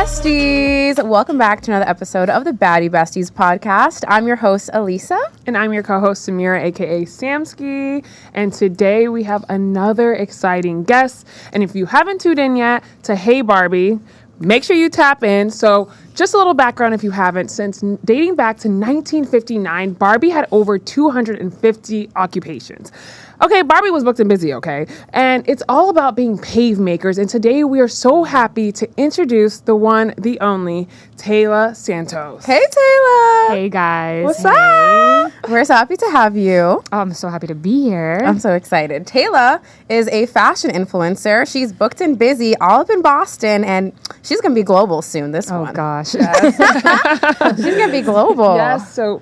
besties! Welcome back to another episode of the Baddie Besties podcast. I'm your host, Alyssa. And I'm your co-host, Samira, aka Samsky. And today we have another exciting guest. And if you haven't tuned in yet to Hey Barbie, make sure you tap in. So just a little background if you haven't. Since dating back to 1959, Barbie had over 250 occupations. Okay, Barbie was booked and busy, okay? And it's all about being pave makers. And today we are so happy to introduce the one, the only, Tayla Santos. Hey, Tayla! Hey, guys. What's up? We're so happy to have you. Oh, I'm so happy to be here. I'm so excited. Tayla is a fashion influencer. She's booked and busy all up in Boston, and she's going to be global soon, this one. Oh, gosh. Yes. She's going to be global. Yes, so...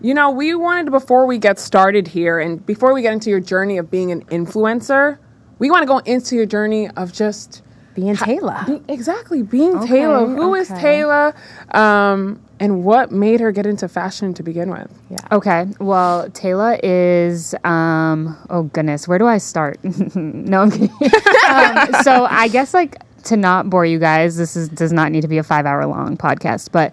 You know, we wanted, before we get started here and before we get into your journey of being an influencer, we want to go into your journey of just... Being Tayla. Being Tayla. Who is Tayla? And what made her get into fashion to begin with? Yeah. Okay, well, Tayla is, oh, goodness, where do I start? No, I'm kidding. So I guess, to not bore you guys, does not need to be a 5-hour long podcast, but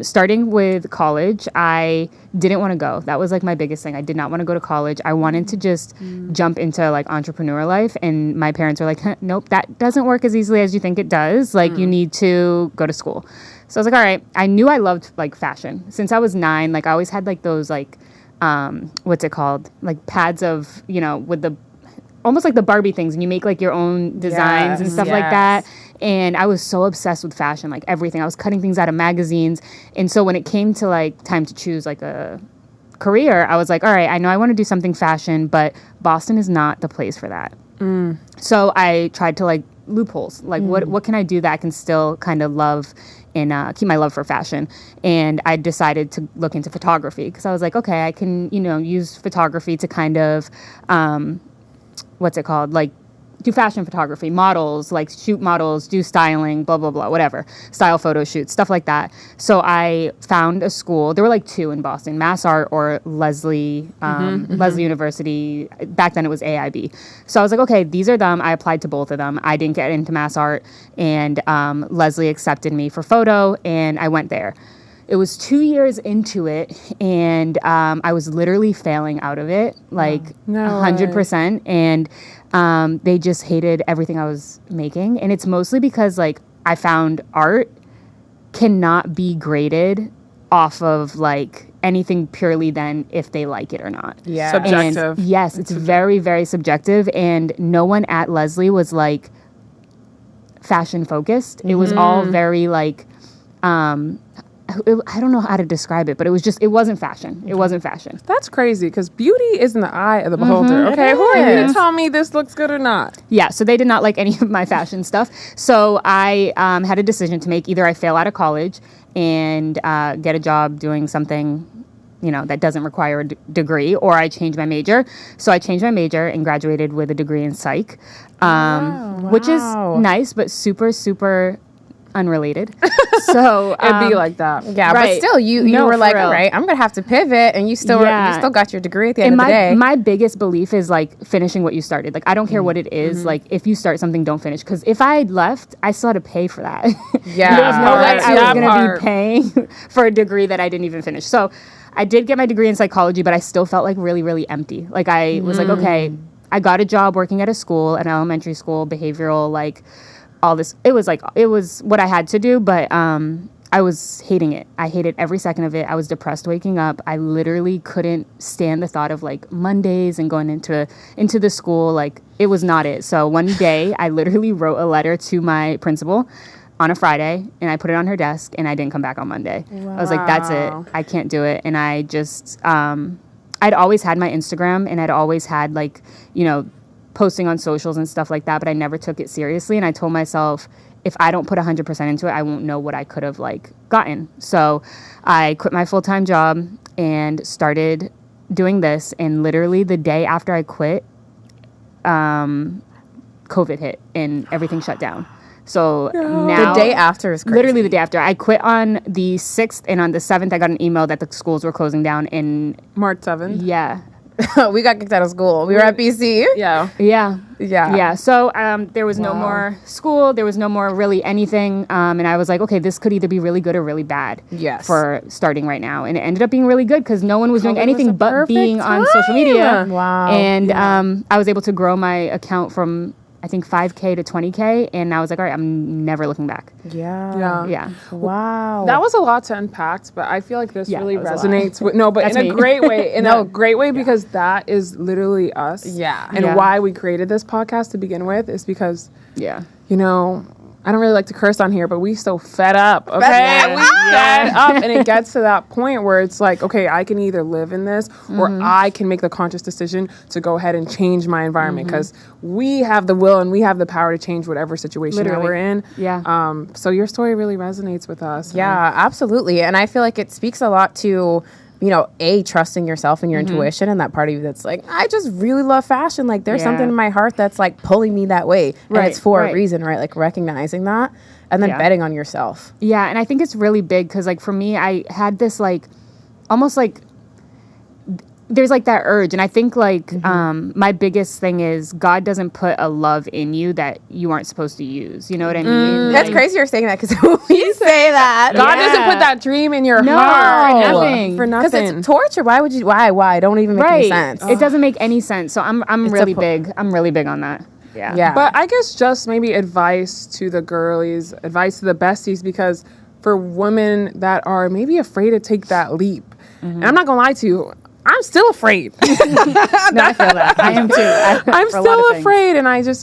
starting with college, I didn't want to go. That was my biggest thing. I did not want to go to college. I wanted to just jump into entrepreneur life, and my parents were like, nope, that doesn't work as easily as you think it does. You need to go to school. So I was like, all right. I knew I loved fashion since I was 9. I always had those what's it called? Pads of, with the almost like the Barbie things, and you make your own designs and stuff like that. And I was so obsessed with fashion, everything. I was cutting things out of magazines. And so when it came to time to choose a career, I was like, all right, I know I want to do something fashion, but Boston is not the place for that. So I tried to loopholes. What can I do that I can still kind of love and keep my love for fashion? And I decided to look into photography because I was like, okay, I can, use photography to kind of, what's it called? Do fashion photography, models, shoot models, do styling, blah, blah, blah, whatever. Style photo shoots, stuff like that. So I found a school. There were 2 in Boston, Mass Art or Leslie University. Back then it was AIB. So I was like, okay, these are them. I applied to both of them. I didn't get into Mass Art, and Leslie accepted me for photo, and I went there. It was 2 years into it, and I was literally failing out of it, 100%. And they just hated everything I was making. And it's mostly because, I found art cannot be graded off of, anything purely than if they like it or not. Yeah. Subjective. And yes, it's very, very subjective. And no one at Leslie was, fashion focused. It was all very, I don't know how to describe it, but it wasn't fashion. It wasn't fashion. That's crazy because beauty is in the eye of the beholder. Okay, who are you to tell me this looks good or not? Yeah, so they did not like any of my fashion stuff. So I had a decision to make. Either I fail out of college and get a job doing something, that doesn't require a degree, or I change my major. So I changed my major and graduated with a degree in psych, which is nice, but super, super unrelated. So It'd be like that. Yeah, right. But still, you were like, all right, I'm gonna have to pivot, and you still got your degree at the end of the day. My biggest belief is finishing what you started. I don't care what it is. If you start something, don't finish. Because if I had left, I still had to pay for that. Yeah, there was no way I was gonna be paying for a degree that I didn't even finish. So I did get my degree in psychology, but I still felt really, really empty. I was like, okay, I got a job working at a school, an elementary school, behavioral, all this. It was what I had to do, but I was hating it. I hated every second of it. I was depressed waking up. I literally couldn't stand the thought of Mondays and going into the school. It was not it. So one day I literally wrote a letter to my principal on a Friday, and I put it on her desk, and I didn't come back on Monday. Wow. I was like, that's it. I can't do it. And I just, I'd always had my Instagram, and I'd always had posting on socials and stuff like that, but I never took it seriously. And I told myself, if I don't put 100% into it, I won't know what I could have gotten. So I quit my full-time job and started doing this. And literally the day after I quit, COVID hit and everything shut down. So now... The day after is crazy. Literally the day after. I quit on the 6th, and on the 7th, I got an email that the schools were closing down in... March 7th? Yeah. we got kicked out of school. We were at BC. Yeah. Yeah. So there was no more school. There was no more really anything. And I was like, okay, this could either be really good or really bad. Yes. For starting right now. And it ended up being really good because no one was doing COVID was anything the but perfect being on time. social media. Wow. And I was able to grow my account from, I think, 5K to 20K. And I was like, all right, I'm never looking back. Yeah. Yeah. Wow. That was a lot to unpack, but I feel like this really that was a resonates with but That's in me. a great way. In a great way because that is literally us. Yeah. And Yeah. why we created this podcast to begin with is because Yeah. you know, I don't really like to curse on here, but we so fed up, okay? We fed up, and it gets to that point where it's like, okay, I can either live in this, or I can make the conscious decision to go ahead and change my environment, because we have the will and we have the power to change whatever situation that we're in. Yeah. So your story really resonates with us. Yeah, absolutely. And I feel like it speaks a lot to, you know, trusting yourself and your intuition, and that part of you that's like, I just really love fashion. Like, there's something in my heart that's like pulling me that way. And it's for a reason, right? Like recognizing that and then betting on yourself. Yeah. And I think it's really big because, like, for me, I had this, like, almost like, there's like that urge. And I think like my biggest thing is God doesn't put a love in you that you aren't supposed to use. You know what I mean? That's Like, crazy you're saying that, because we say that. God doesn't put that dream in your No, heart. for nothing. For Because nothing. it's torture. Why would you? Why? It don't even make any sense. It doesn't make any sense. So I'm really big. I'm really big on that. Yeah. Yeah. But I guess just maybe advice to the girlies, advice to the besties, because for women that are maybe afraid to take that leap, and I'm not gonna lie to you, I'm still afraid. No, I feel that. I am too. I'm For a lot of still things. afraid, and I just,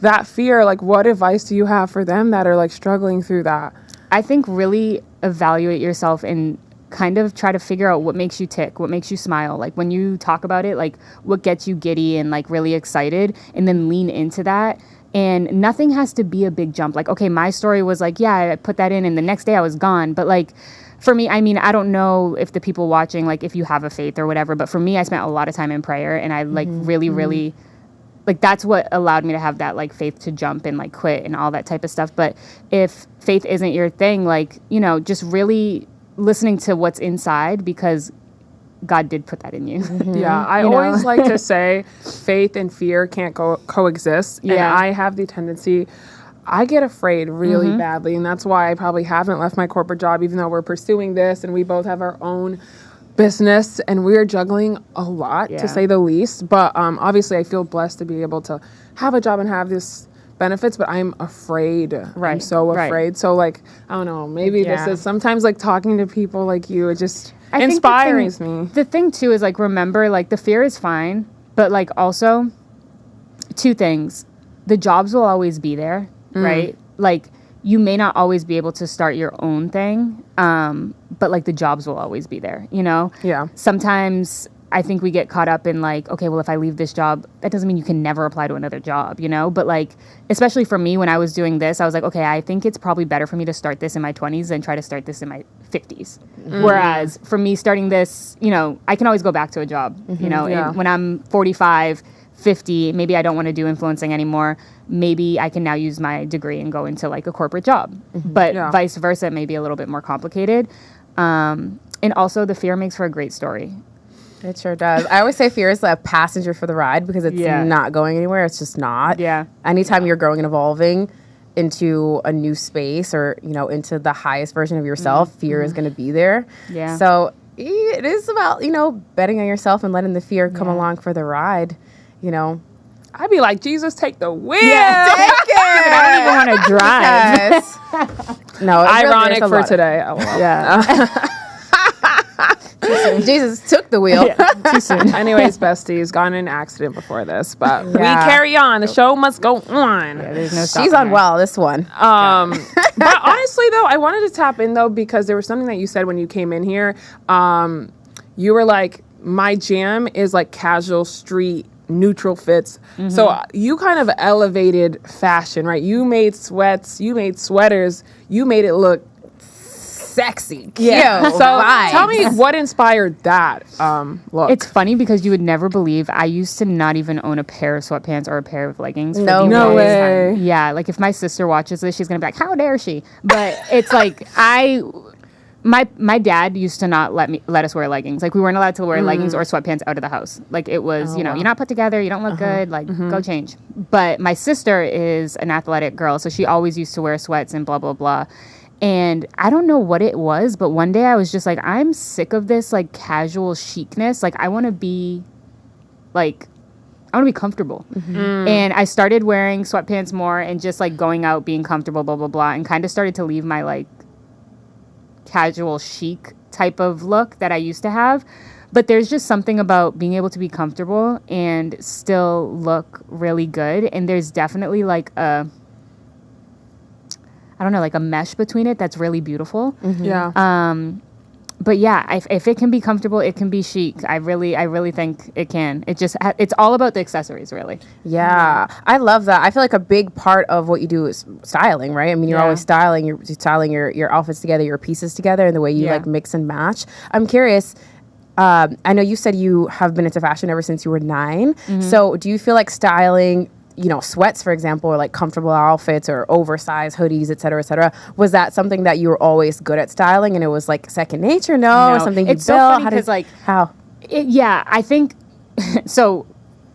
that fear, like, what advice do you have for them that are like struggling through that? I think really evaluate yourself and kind of try to figure out what makes you tick, what makes you smile. Like when you talk about it, like what gets you giddy and like really excited, and then lean into that. And nothing has to be a big jump. Like, okay, my story was like, yeah, I put that in and the next day I was gone. But like, for me, I mean, I don't know if the people watching, like if you have a faith or whatever, but for me, I spent a lot of time in prayer, and I like really, like that's what allowed me to have that like faith to jump and like quit and all that type of stuff. But if faith isn't your thing, like, just really listening to what's inside, because God did put that in you. Yeah, I always like to say faith and fear can't coexist. And Yeah. I have the tendency, I get afraid really badly. And that's why I probably haven't left my corporate job, even though we're pursuing this and we both have our own business and we're juggling a lot, to say the least. But obviously I feel blessed to be able to have a job and have this benefits, but I'm afraid. I'm so afraid. So like, I don't know, maybe this is sometimes like talking to people like you, it just inspires me. The thing too is like, remember, like the fear is fine, but like also two things. The jobs will always be there, right? Like you may not always be able to start your own thing, but like the jobs will always be there, Yeah. Sometimes I think we get caught up in like, okay, well, if I leave this job, that doesn't mean you can never apply to another job, But like, especially for me, when I was doing this, I was like, okay, I think it's probably better for me to start this in my 20s than try to start this in my 50s. Whereas for me starting this, I can always go back to a job, and when I'm 45, 50, maybe I don't want to do influencing anymore. Maybe I can now use my degree and go into like a corporate job, but vice versa, it may be a little bit more complicated. And also the fear makes for a great story. It sure does. I always say fear is a passenger for the ride, because it's not going anywhere. It's just not. Yeah. Anytime you're growing and evolving into a new space, or, into the highest version of yourself, fear is going to be there. Yeah. So it is about, betting on yourself and letting the fear come along for the ride, I'd be like, Jesus, take the wheel. Take it. I don't even want to drive. Yes. No, Ironic for today. I love Yeah. Jesus took the wheel. Too soon. Anyways, besties, got in an accident before this, but we Yeah. carry on. The show must go on. There's no She's stopping on her. well, this one. But honestly, though, I wanted to tap in, though, because there was something that you said when you came in here. You were like, my jam is like casual street neutral fits. So you kind of elevated fashion, right? You made sweats, you made sweaters, you made it look Sexy. yeah. Cute. So Vibes. tell me what inspired that look. It's funny because you would never believe I used to not even own a pair of sweatpants or a pair of leggings. For No the No longest way. time. Yeah, like if my sister watches this, she's gonna be like, "How dare she?" But it's like my dad used to not let us wear leggings. Like we weren't allowed to wear leggings or sweatpants out of the house. Like it was, you're not put together, you don't look good, like go change. But my sister is an athletic girl, so she always used to wear sweats and blah, blah, blah. And I don't know what it was, but one day I was just like, I'm sick of this like casual chicness. Like I want to be comfortable. And I started wearing sweatpants more and just like going out, being comfortable, blah, blah, blah, and kind of started to leave my like casual chic type of look that I used to have. But there's just something about being able to be comfortable and still look really good. And there's definitely like a mesh between it that's really beautiful. Yeah. But yeah, if it can be comfortable, it can be chic. I really think it can. It's all about the accessories, really. Yeah, I love that. I feel like a big part of what you do is styling, right? I mean, you're always styling. You're styling your outfits together, your pieces together, and the way you like mix and match. I'm curious. I know you said you have been into fashion ever since you were 9. So do you feel like styling, sweats, for example, or like comfortable outfits or oversized hoodies, et cetera, was that something that you were always good at styling and it was like second nature? No. Or something you built? So funny because I think so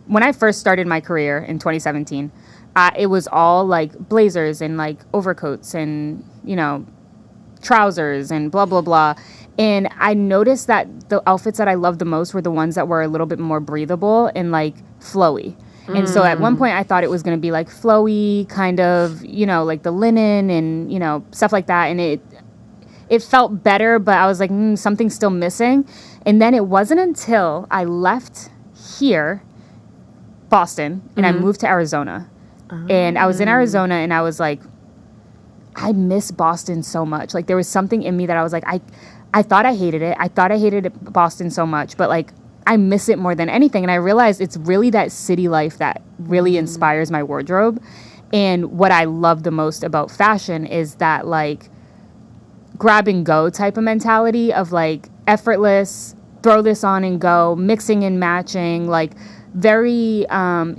when I first started my career in 2017, it was all like blazers and like overcoats and trousers and blah blah blah. And I noticed that the outfits that I loved the most were the ones that were a little bit more breathable and like flowy. And so at one point I thought it was going to be like flowy, kind of, like the linen and, stuff like that. And it felt better, but I was like, something's still missing. And then it wasn't until I left here, Boston, and I moved to Arizona. And I was in Arizona and I was like, I miss Boston so much. Like there was something in me that I was like, I thought I hated it. I thought I hated Boston so much, but like, I miss it more than anything. And I realized it's really that city life that really inspires my wardrobe. And what I love the most about fashion is that like grab and go type of mentality of like effortless, throw this on and go, mixing and matching, like very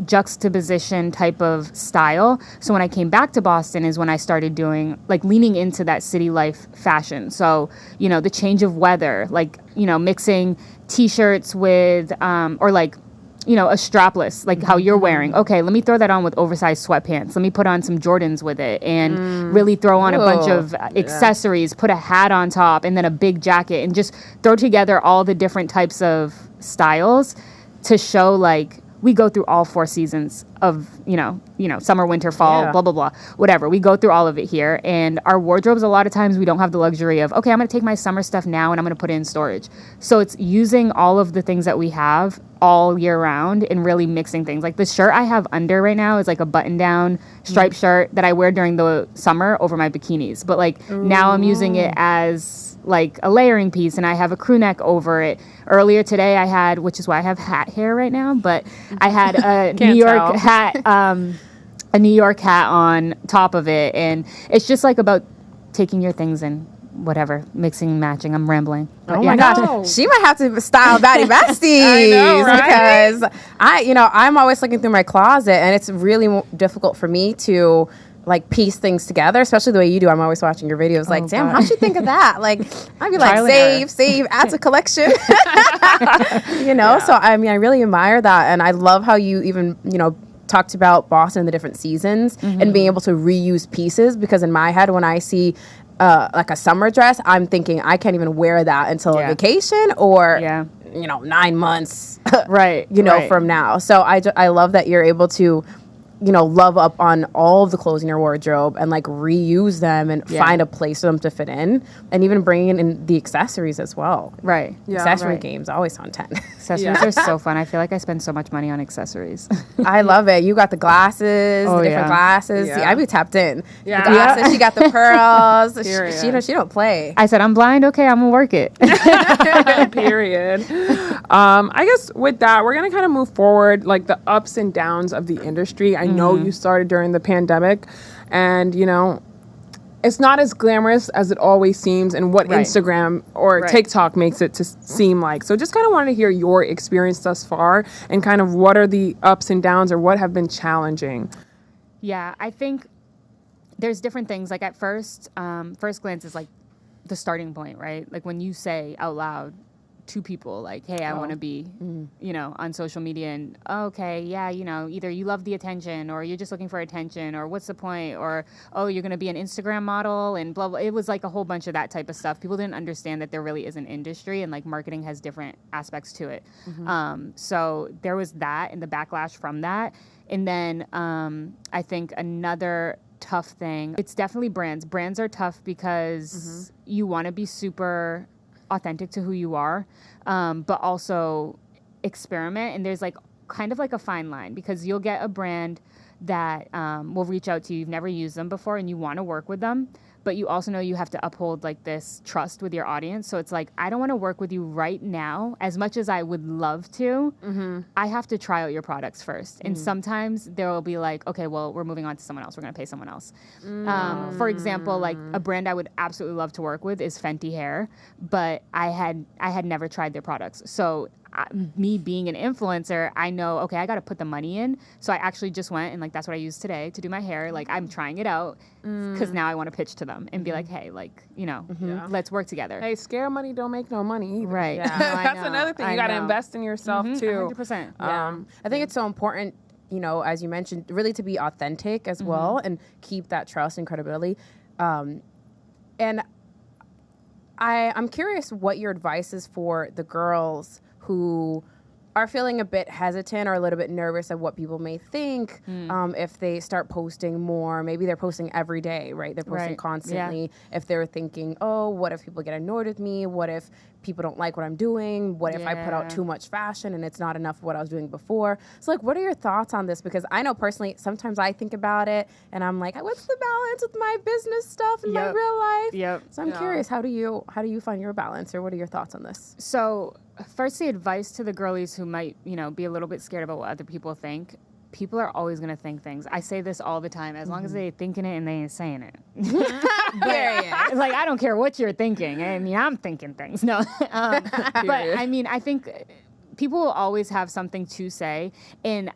juxtaposition type of style. So when I came back to Boston is when I started doing like leaning into that city life fashion. So, the change of weather, like, mixing t-shirts with or like a strapless, like how you're wearing. Okay, let me throw that on with oversized sweatpants. Let me put on some Jordans with it and really throw on a bunch of accessories, put a hat on top and then a big jacket and just throw together all the different types of styles to show like we go through all 4 seasons of, summer, winter, fall, blah, blah, blah, whatever. We go through all of it here. And our wardrobes, a lot of times we don't have the luxury of, okay, I'm going to take my summer stuff now and I'm going to put it in storage. So it's using all of the things that we have all year round and really mixing things. Like the shirt I have under right now is like a button down striped shirt that I wear during the summer over my bikinis. But like now I'm using it as like a layering piece and I have a crew neck over it. Earlier today I had, which is why I have hat hair right now, but I had a New York hat, a New York hat on top of it. And it's just like about taking your things and whatever, mixing and matching. I'm rambling. But my gosh, she might have to style Batty Besties. I know, right? Because I'm always looking through my closet and it's really difficult for me to like piece things together, especially the way you do. I'm always watching your videos like, damn, how'd you think of that? Like, I'd be like, save, add to collection. So I really admire that. And I love how you even, talked about Boston and the different seasons and being able to reuse pieces, because in my head, when I see like a summer dress, I'm thinking I can't even wear that until a vacation or, 9 months, from now. So I love that you're able to, love up on all of the clothes in your wardrobe and like reuse them and find a place for them to fit in, and even bringing in the accessories as well. Right. Yeah. Accessory games, always on 10. Accessories are so fun. I feel like I spend so much money on accessories. I love it. You got the glasses, the different glasses. Yeah. See, I be tapped in. Yeah. The glasses, she got the pearls. she don't play. I said, I'm blind. Okay, I'm gonna work it. Period. I guess with that, we're gonna kind of move forward, like the ups and downs of the industry. I know you started during the pandemic, and it's not as glamorous as it always seems and what Instagram or TikTok makes it to seem like. So just kind of wanted to hear your experience thus far and kind of what are the ups and downs or what have been challenging. Yeah, I think there's different things. Like at first glance is like, the starting point, right? Like when you say out loud to people like, hey, I want to be, you know, on social media, and okay, yeah, you know, either you love the attention or you're just looking for attention, or what's the point, or oh, you're going to be an Instagram model and blah, blah. It was like a whole bunch of that type of stuff. People didn't understand that there really is an industry, and like marketing has different aspects to it. So there was that and the backlash from that. And then I think another tough thing, it's definitely brands. Brands are tough because you want to be super authentic to who you are, but also experiment. And there's like kind of like a fine line, because you'll get a brand that will reach out to you. You've never used them before and you want to work with them, but you also know you have to uphold like this trust with your audience. So it's like, I don't want to work with you right now as much as I would love to. I have to try out your products first. And sometimes there will be like, okay, well, we're moving on to someone else. We're going to pay someone else. For example, like a brand I would absolutely love to work with is Fenty Hair, but I had never tried their products. So me being an influencer, I know, okay, I got to put the money in. So I actually just went and like, that's what I used today to do my hair. Like I'm trying it out because now I want to pitch to them and be like, hey, like, you know, let's work together. Hey, scare money don't make no money either. Right. Yeah. That's another thing. You got to invest in yourself too. 100%. Yeah. I think it's so important, you know, as you mentioned, really to be authentic as well and keep that trust and credibility. And I'm curious what your advice is for the girls who are feeling a bit hesitant or a little bit nervous of what people may think if they start posting more. Maybe they're posting every day, right? They're posting constantly. Yeah. If they're thinking, oh, what if people get annoyed with me? What if people don't like what I'm doing? What if I put out too much fashion and it's not enough of what I was doing before? So like, what are your thoughts on this? Because I know personally, sometimes I think about it and I'm like, what's the balance with my business stuff and my real life? So I'm curious, how do you find your balance, or what are your thoughts on this? So first, the advice to the girlies who might, you know, be a little bit scared about what other people think. People are always going to think things. I say this all the time, as long as they're thinking it and they ain't saying it. But, like, I don't care what you're thinking. I mean, I'm thinking things. No. But, I mean, I think people will always have something to say. And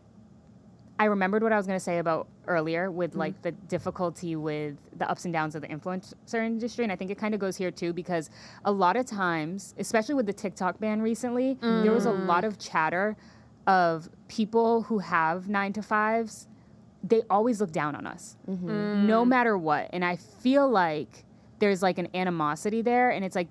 I remembered what I was going to say about earlier with, like, the difficulty with the ups and downs of the influencer industry. And I think it kind of goes here, too, because a lot of times, especially with the TikTok ban recently, there was a lot of chatter of people who have 9-to-5s. They always look down on us, no matter what. And I feel like there's like an animosity there. And it's like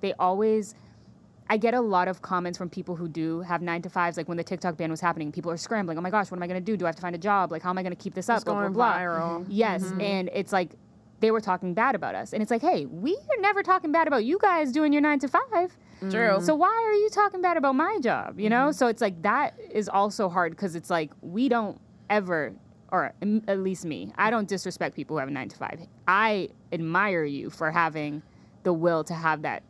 I get a lot of comments from people who do have 9-to-5s. Like when the TikTok ban was happening, people are scrambling. Oh my gosh, what am I going to do? Do I have to find a job? Like, how am I going to keep this up? It's going viral. Yes. And it's like, they were talking bad about us. And it's like, hey, we are never talking bad about you guys doing your 9-to-5. True. So why are you talking bad about my job? You know? So it's like, that is also hard, because it's like, we don't ever, or at least me, I don't disrespect people who have a 9-to-5. I admire you for having the will to have that,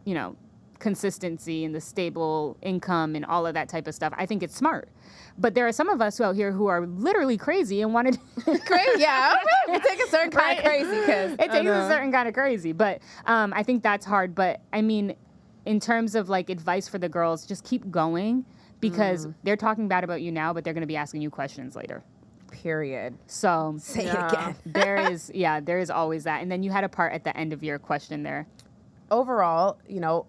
you know, consistency and the stable income and all of that type of stuff. I think it's smart. But there are some of us out here who are literally crazy and wanted crazy. Yeah, it takes a certain kind of crazy, because it takes a certain kind of crazy. But I think that's hard. But I mean, in terms of like advice for the girls, just keep going, because they're talking bad about you now, but they're going to be asking you questions later. Period. So say it again. there is always that. And then you had a part at the end of your question there. Overall, you know,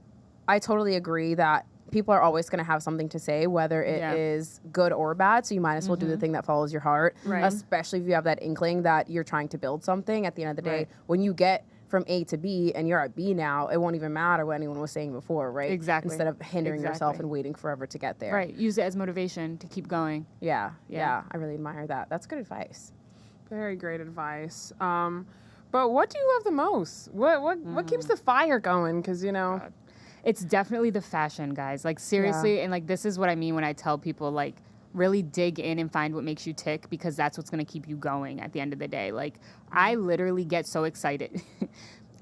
I totally agree that people are always going to have something to say, whether it is good or bad. So you might as well do the thing that follows your heart, especially if you have that inkling that you're trying to build something. At the end of the day, when you get from A to B and you're at B now, it won't even matter what anyone was saying before, right? Exactly. Instead of hindering yourself and waiting forever to get there. Right. Use it as motivation to keep going. Yeah. I really admire that. That's good advice. Very great advice. But what do you love the most? What keeps the fire going? Because, you know... God. It's definitely the fashion, guys. Like, seriously, and, like, this is what I mean when I tell people, like, really dig in and find what makes you tick, because that's what's going to keep you going at the end of the day. Like, I literally get so excited.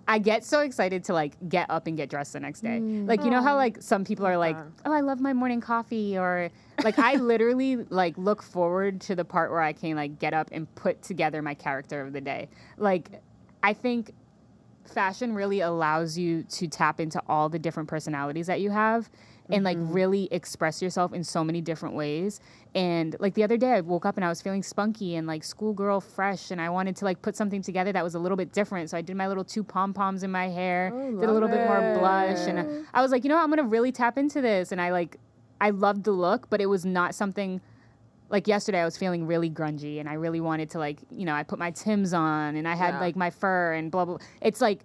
I get so excited to, like, get up and get dressed the next day. Like, you know how, like, some people are like, oh, I love my morning coffee, or, like, I literally, like, look forward to the part where I can, like, get up and put together my character of the day. Like, I think... fashion really allows you to tap into all the different personalities that you have. and like really express yourself in so many different ways. And like the other day I woke up and I was feeling spunky and like schoolgirl fresh, and I wanted to like put something together that was a little bit different. So I did my little 2 pom-poms in my hair, did a little bit more blush, and I was like, you know what, I'm going to really tap into this. And I loved the look, but it was not something. Like yesterday I was feeling really grungy and I really wanted to like, you know, I put my Timbs on and I had like my fur and blah, blah. It's like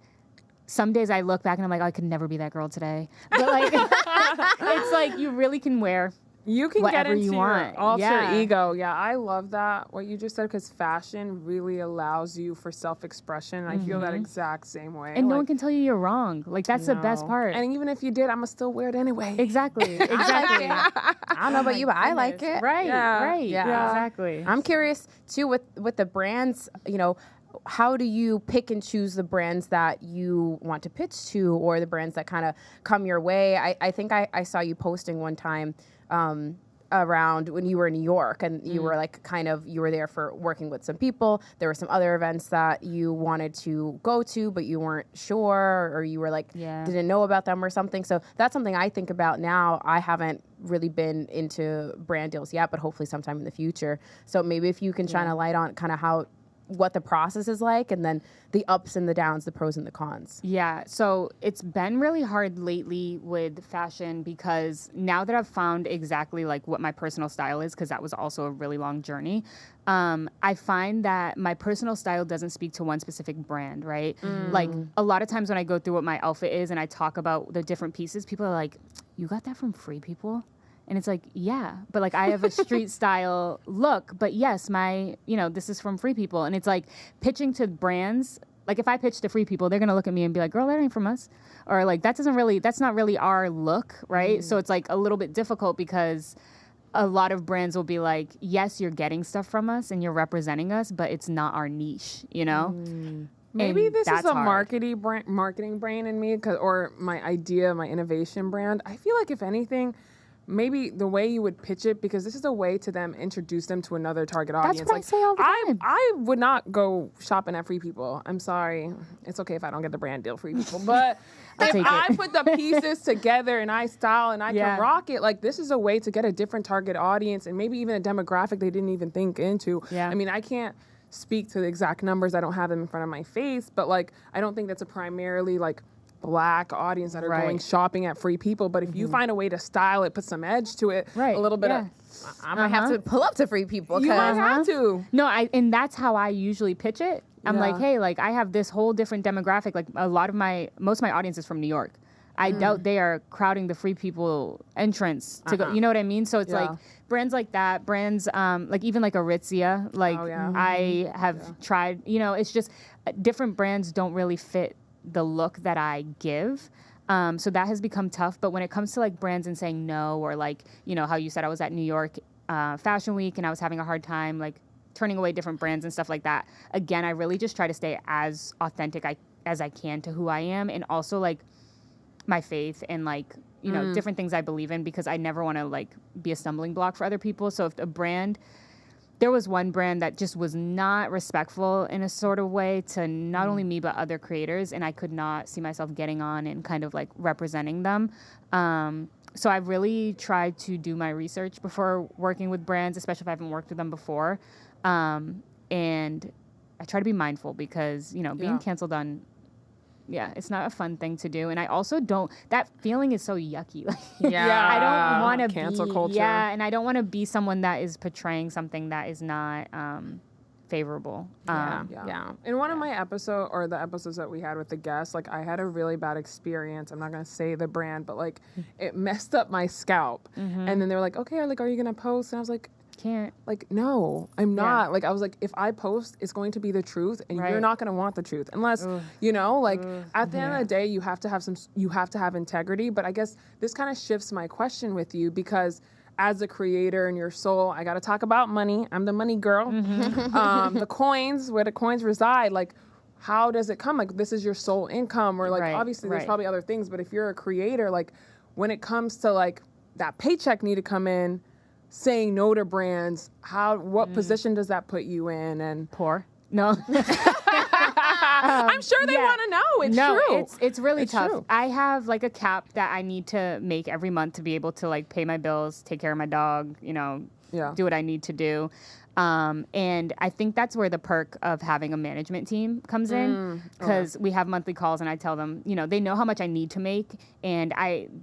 some days I look back and I'm like, oh, I could never be that girl today. But like, it's like you really can wear you can whatever get into you want. Your alter ego. Yeah, I love that, what you just said, because fashion really allows you for self-expression. I feel that exact same way. And no one can tell you you're wrong. Like, that's the best part. And even if you did, I'm going to still wear it anyway. Exactly. I don't know about you, but I like it. Right, right. Yeah. Exactly. I'm curious, too, with the brands, you know, how do you pick and choose the brands that you want to pitch to, or the brands that kind of come your way? I think I saw you posting one time around when you were in New York, and you were like you were there for working with some people. There were some other events that you wanted to go to, but you weren't sure, or you were like, didn't know about them or something. So that's something I think about now. I haven't really been into brand deals yet, but hopefully sometime in the future. So maybe if you can shine a light on kind of what the process is like, and then the ups and the downs, the pros and the cons. Yeah, so it's been really hard lately with fashion, because now that I've found exactly like what my personal style is, because that was also a really long journey, I find that my personal style doesn't speak to one specific brand, right? Like a lot of times when I go through what my outfit is and I talk about the different pieces, people are like, you got that from Free People? And it's like, yeah, but like I have a street style look, but yes, this is from Free People. And it's like pitching to brands. Like if I pitch to Free People, they're going to look at me and be like, girl, that ain't from us. Or like, that's not really our look. Right. So it's like a little bit difficult, because a lot of brands will be like, yes, you're getting stuff from us and you're representing us, but it's not our niche, you know? Maybe and this is a hard. marketing brain in me, or my idea, my innovation brand. I feel like if anything, maybe the way you would pitch it, because this is a way to them introduce them to another target audience. That's what I say all the time. I would not go shopping at Free People. I'm sorry. It's okay if I don't get the brand deal, Free People. But if I put the pieces together and I style and I can rock it, like this is a way to get a different target audience, and maybe even a demographic they didn't even think into. Yeah. I mean, I can't speak to the exact numbers. I don't have them in front of my face, but like I don't think that's a primarily like Black audience that are going shopping at Free People. But if you find a way to style it, put some edge to it, a little bit of, I might have to pull up to Free People. You might have to. No, and that's how I usually pitch it. I'm like, hey, like I have this whole different demographic. Like most of my audience is from New York. I doubt they are crowding the Free People entrance to go. You know what I mean? So it's like brands like that, brands like even like Aritzia. Like I have tried. You know, it's just different brands don't really fit the look that I give. So that has become tough. But when it comes to like brands and saying no, or like, you know, how you said I was at New York Fashion Week and I was having a hard time like turning away different brands and stuff like that. Again, I really just try to stay as authentic as I can to who I am, and also like my faith and like, you know, different things I believe in, because I never want to like be a stumbling block for other people. So if a brand, there was one brand that just was not respectful in a sort of way to not only me, but other creators. And I could not see myself getting on and kind of like representing them. So I've really tried to do my research before working with brands, especially if I haven't worked with them before. And I try to be mindful, because, you know, being canceled on, it's not a fun thing to do. And I also that feeling is so yucky. Like, I don't want to cancel culture. Yeah, and I don't want to be someone that is portraying something that is not favorable. In one of my the episodes that we had with the guests, like I had a really bad experience. I'm not going to say the brand, but like it messed up my scalp. And then they were like, okay, like, are you going to post? And I was like, can't. Like, no, I'm not. Like, I was like, if I post, it's going to be the truth, and you're not going to want the truth unless, you know, like at the end of the day, you have to have integrity. But I guess this kind of shifts my question with you, because as a creator in your soul, I got to talk about money. I'm the money girl. The coins, where the coins reside, like, how does it come? Like, this is your sole income, or like, obviously there's probably other things, but if you're a creator, like when it comes to like that paycheck need to come in, saying no to brands, what position does that put you in? And poor? No. I'm sure they want to know. It's true. It's really tough. True. I have like a cap that I need to make every month to be able to like pay my bills, take care of my dog, you know, do what I need to do. And I think that's where the perk of having a management team comes in, because we have monthly calls and I tell them, you know, they know how much I need to make. And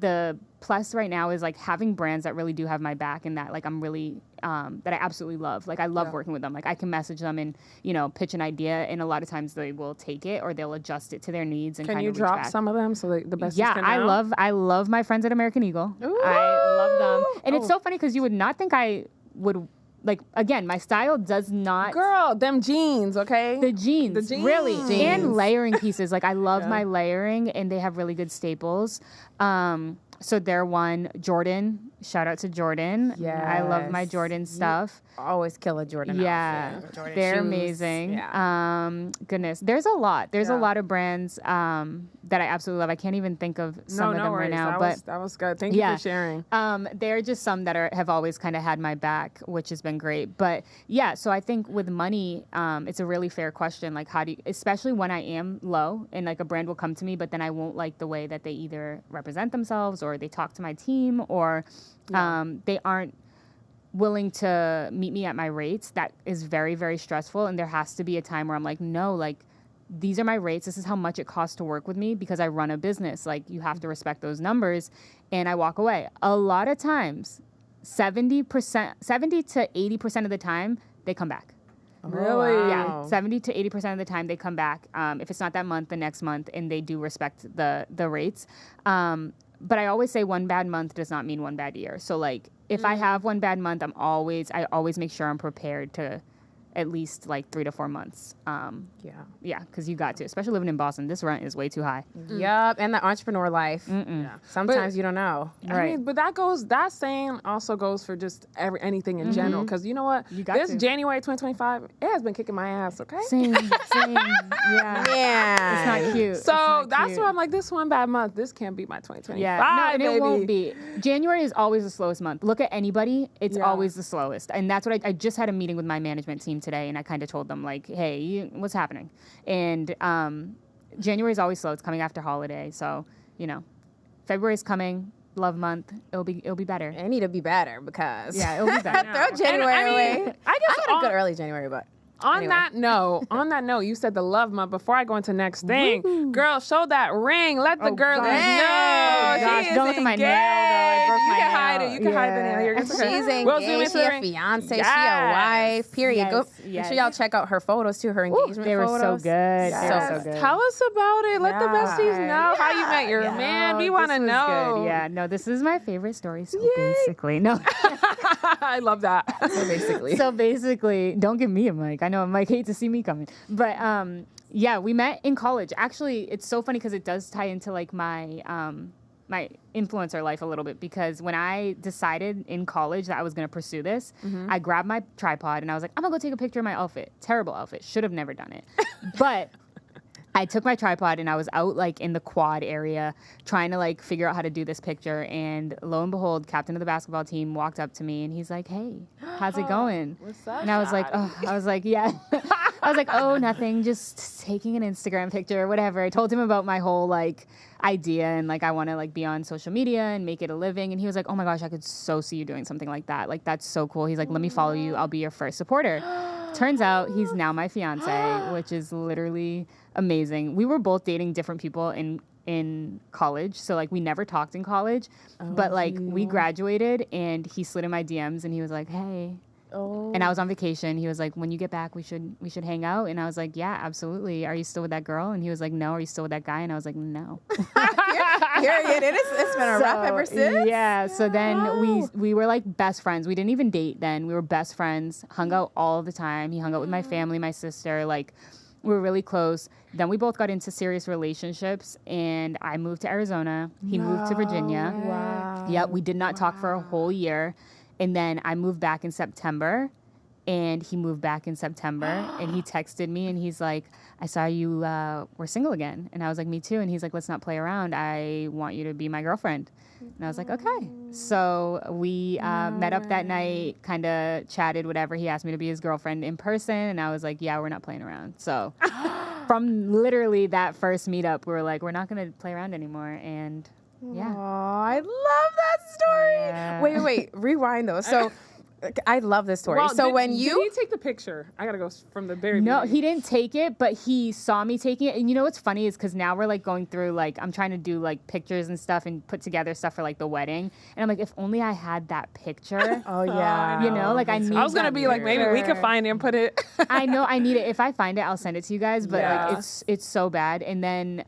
the plus right now is like having brands that really do have my back and that like I'm really, that I absolutely love. Like I love working with them. Like I can message them and, you know, pitch an idea, and a lot of times they will take it or they'll adjust it to their needs and can kind you of drop reach back. some of them so the best Yeah, can know? I love my friends at American Eagle. Ooh. I love them. And it's so funny because you would not think I would. Like, again, my style does not... Girl, them jeans, okay? The jeans. Really. Jeans. And layering pieces. Like, I love my layering, and they have really good staples. So they're one. Jordan. Shout out to Jordan. Yes. I love my Jordan stuff. Always kill a Jordan outfit. Jordan They're shoes. amazing. Yeah. Goodness. There's a lot. There's a lot of brands that I absolutely love. I can't even think of some of them right now. That was good. Thank you for sharing. There are just some that have always kind of had my back, which has been great. But yeah, so I think with money, it's a really fair question. Like, how do you, especially when I am low and like a brand will come to me, but then I won't like the way that they either represent themselves or they talk to my team or they aren't willing to meet me at my rates. That is very, very stressful. And there has to be a time where I'm like, no, like, these are my rates. This is how much it costs to work with me because I run a business. Like, you have to respect those numbers. And I walk away. A lot of times, 70 to 80% of the time, they come back. Really? Yeah, 70 to 80% of the time they come back. If it's not that month, the next month, and they do respect the rates. But I always say one bad month does not mean one bad year. So like, if I have one bad month, I always make sure I'm prepared to at least like 3 to 4 months. Yeah, because you got to, especially living in Boston. This rent is way too high. Yup, and the entrepreneur life. Yeah. Sometimes you don't know. I mean, but that saying also goes for just anything in general. Because you know what? This January 2025, it has been kicking my ass, okay? Same. Yeah. Yeah. It's not cute. So that's where I'm like, this one bad month, this can't be my 2025. Yeah, no, and it won't be. January is always the slowest month. Look at anybody, it's always the slowest. And that's what I just had a meeting with my management team today, and I kind of told them, like, hey, what's happening? And January is always slow. It's coming after holiday. So, you know, February is coming. Love month. It'll be better. I need to be better because it'll be better. throw January away. I had a good early January, but on that note, you said the love month. Before I go into next thing, girl, show that ring. Let the girlies know. Gosh, She is don't look at my nail, engaged. though. I broke You my can hide nail. it. You can hide the nail here. It's okay. she's We'll zoom engaged. into She the a ring. fiance. Yes. She a wife. Period. Yes, Go. Make sure y'all check out her photos too. Her engagement They were photos. so good. They were so good. Tell us about it. Let the besties know how you met your man. We want to This was know. good. Yeah, no, this is my favorite story. So basically, no. I love that. So So basically, don't give me a mic. I know Mike hates to see me coming. But yeah, we met in college. Actually, it's so funny because it does tie into like my my influencer life a little bit, because when I decided in college that I was going to pursue this, I grabbed my tripod and I was like, I'm going to go take a picture of my outfit. Terrible outfit. Should have never done it. But I took my tripod and I was out like in the quad area trying to like figure out how to do this picture. And lo and behold, captain of the basketball team walked up to me and he's like, hey, how's it going? What's up? And I was like, oh, I was like, yeah. I was like, oh, nothing, just taking an Instagram picture or whatever. I told him about my whole like idea and like I want to like be on social media and make it a living. And he was like, oh my gosh, I could so see you doing something like that. Like, that's so cool. He's like, let me follow you. I'll be your first supporter. Turns out he's now my fiance, which is literally amazing. We were both dating different people in college. So like we never talked in college, but like we graduated and he slid in my DMs and he was like, hey. And I was on vacation. He was like, when you get back, we should hang out. And I was like, yeah, absolutely. Are you still with that girl? And he was like, no. Are you still with that guy? And I was like, no. Period. It's been a wrap ever since. Yeah. So then we were like best friends. We didn't even date then. We were best friends, hung out all the time. He hung out with my family, my sister, like we were really close. Then we both got into serious relationships and I moved to Arizona. He moved to Virginia. Wow. Yep. We did not talk for a whole year. And then I moved back in September and he moved back in September and he texted me and he's like, I saw you were single again. And I was like, me too. And he's like, let's not play around. I want you to be my girlfriend. And I was like, okay. So we met up that night, kind of chatted, whatever. He asked me to be his girlfriend in person. And I was like, yeah, we're not playing around. So from literally that first meetup, we were like, we're not going to play around anymore. And yeah. Oh, I love that story. Yeah. Wait, rewind though. So I love this story. Well, so did he take the picture? I gotta go from the very No, beginning. he didn't take it, but he saw me taking it. And you know what's funny is because now we're like going through like I'm trying to do like pictures and stuff and put together stuff for like the wedding. And I'm like, if only I had that picture. Oh yeah. You know, like I need. I was gonna be like, maybe we could find it and put it. I know I need it. If I find it, I'll send it to you guys. But Yeah. like it's so bad. And then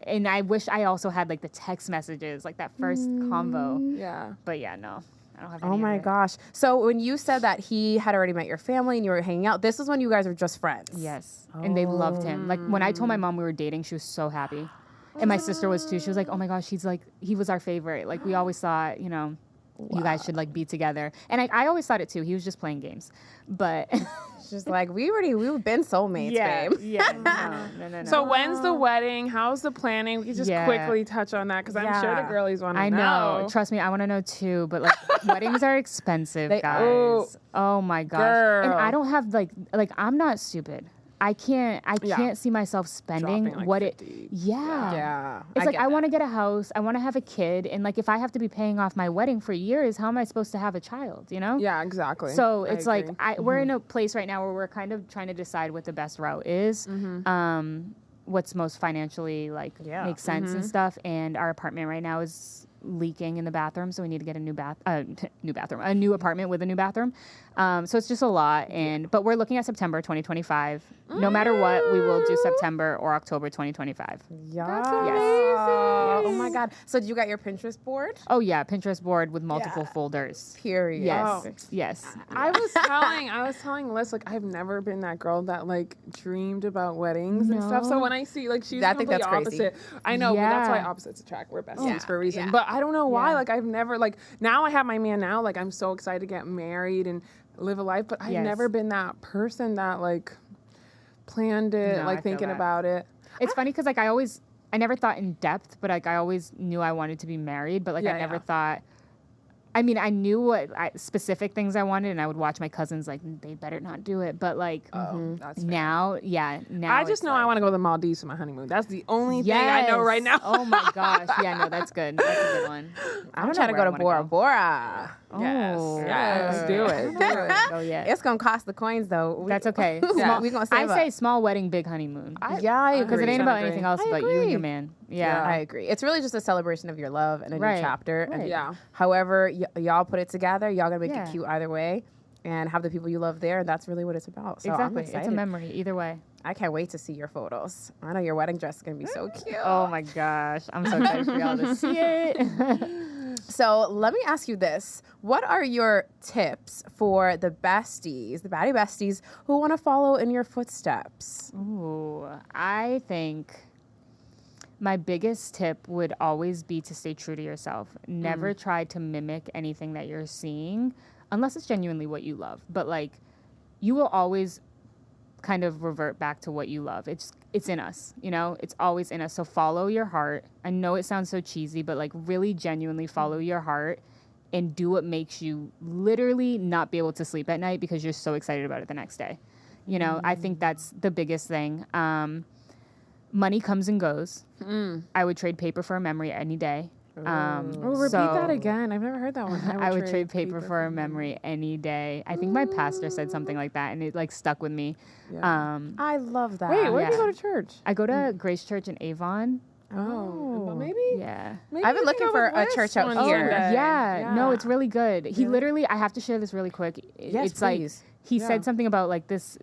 and I wish I also had like the text messages, like that first convo. Yeah. But yeah, no. I don't have any Oh of my it. gosh. So when you said that he had already met your family and you were hanging out, this was when you guys were just friends. Yes. And they loved him. Like when I told my mom we were dating, she was so happy. And my sister was too. She was like, "Oh my gosh, he was our favorite. Like we always thought, you know, you guys should like be together." And I always thought it too. He was just playing games. But She's like, we've been soulmates, babe. Yeah. No. So when's the wedding? How's the planning? We can just Yeah. quickly touch on that because I'm sure the girlies want to know. I know. Trust me, I want to know too. But like, weddings are expensive, They guys. are. Oh my gosh. Girl. And I don't have like I'm not stupid. I can't see myself spending Dropping, like, what 50. Yeah. It's like get I that. want to get a house. I want to have a kid, and like if I have to be paying off my wedding for years, how am I supposed to have a child? You know? Yeah, exactly. So I it's like agree. we're in a place right now where we're kind of trying to decide what the best route is. What's most financially like makes sense and stuff. And our apartment right now is leaking in the bathroom, so we need to get a new new apartment with a new bathroom. So it's just a lot, but we're looking at September 2025. No matter what, we will do September or October 2025. Yeah. That's Oh my God. So you got your Pinterest board? Oh yeah, Pinterest board with multiple folders. Period. Yes, yes. I was telling Liz, like, I've never been that girl that like dreamed about weddings and stuff. So when I see like she's I think the that's crazy. opposite. I know, but that's why Yeah. opposites attract. We're besties for a reason. Yeah. But I don't know why. Yeah. Like I've never like now I have my man now. Like I'm so excited to get married and live a life. But I've Yes. never been that person that like planned it, No, I like feel thinking that. about it. It's funny because like I never thought in depth, but like I always knew I wanted to be married, but like I never thought. I mean, I knew what specific things I wanted, and I would watch my cousins like they better not do it. But like That's fair. now. I just it's know like, I want to go to the Maldives for my honeymoon. That's the only thing I know right now. Oh my gosh! Yeah, no, that's good. That's a good one. I'm trying to go to Bora Bora. Yes. Oh. Yes. Do it. Do it. Oh yeah, It's gonna cost the coins though. that's okay. Yeah. We gonna I save say up. small wedding, big honeymoon. I Because it agree. ain't about agree. anything else I but you and agree. your man. Yeah. I agree. It's really just a celebration of your love and a Right, new chapter. And right. Yeah. however y'all put it together, y'all gonna make Yeah. it cute either way, and have the people you love there. And that's really what it's about. So I'm Exactly. excited. It's a memory either way. I can't wait to see your photos. I know your wedding dress is gonna be so cute. Oh my gosh. I'm so excited for y'all to see it. So let me ask you this: what are your tips for the besties, the baddie besties, who want to follow in your footsteps? Ooh, I think my biggest tip would always be to stay true to yourself. Never try to mimic anything that you're seeing unless it's genuinely what you love. But like you will always kind of revert back to what you love. It's in us, you know? It's always in us. So follow your heart. I know it sounds so cheesy, but like really genuinely follow your heart and do what makes you literally not be able to sleep at night because you're so excited about it the next day. You know, I think that's the biggest thing. Money comes and goes. I would trade paper for a memory any day. Repeat that again. I've never heard that one. I would trade paper for a memory any day. I think my pastor said something like that, and it like stuck with me. I love that. Wait, where do you Yeah. go to church? I go to Grace Church in Avon. Oh, well, maybe. Yeah. Maybe I've been we can looking go for with a Liz church out one here. Sunday. Yeah, no, it's really good. He literally, I have to share this really quick. Yes, It's please. like he said something about like this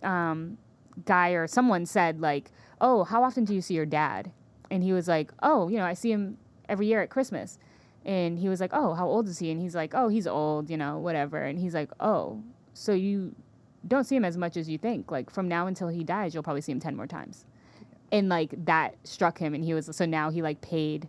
guy or someone said like, "Oh, how often do you see your dad?" And he was like, "Oh, I see him every year at Christmas." And he was like, "Oh, how old is he?" And he's like, "Oh, he's old, whatever." And he's like, "Oh, so you don't see him as much as you think. Like from now until he dies, you'll probably see him 10 more times." And like that struck him, and so now he like paid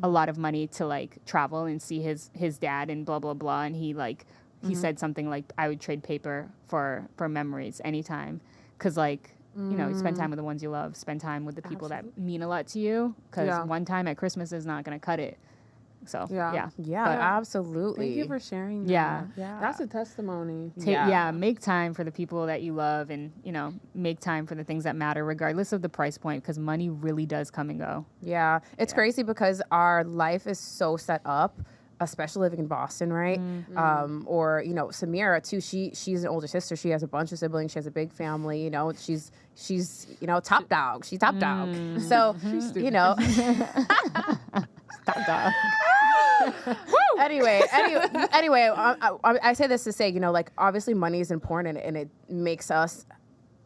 a lot of money to like travel and see his dad and blah blah blah. And he like he said something like, "I would trade paper for memories anytime," because like you spend time with the ones you love, spend time with the people that mean a lot to you. Because one time at Christmas is not gonna cut it. So Yeah, But, absolutely. Thank you for sharing that. Yeah. That's a testimony. Make time for the people that you love, and make time for the things that matter regardless of the price point, because money really does come and go. Yeah, it's crazy because our life is so set up, especially living in Boston, right? Or Samira too. She's an older sister. She has a bunch of siblings. She has a big family. She's top dog. She's top dog. So Top dog. anyway, I say this to say, like obviously money is important, and it makes us,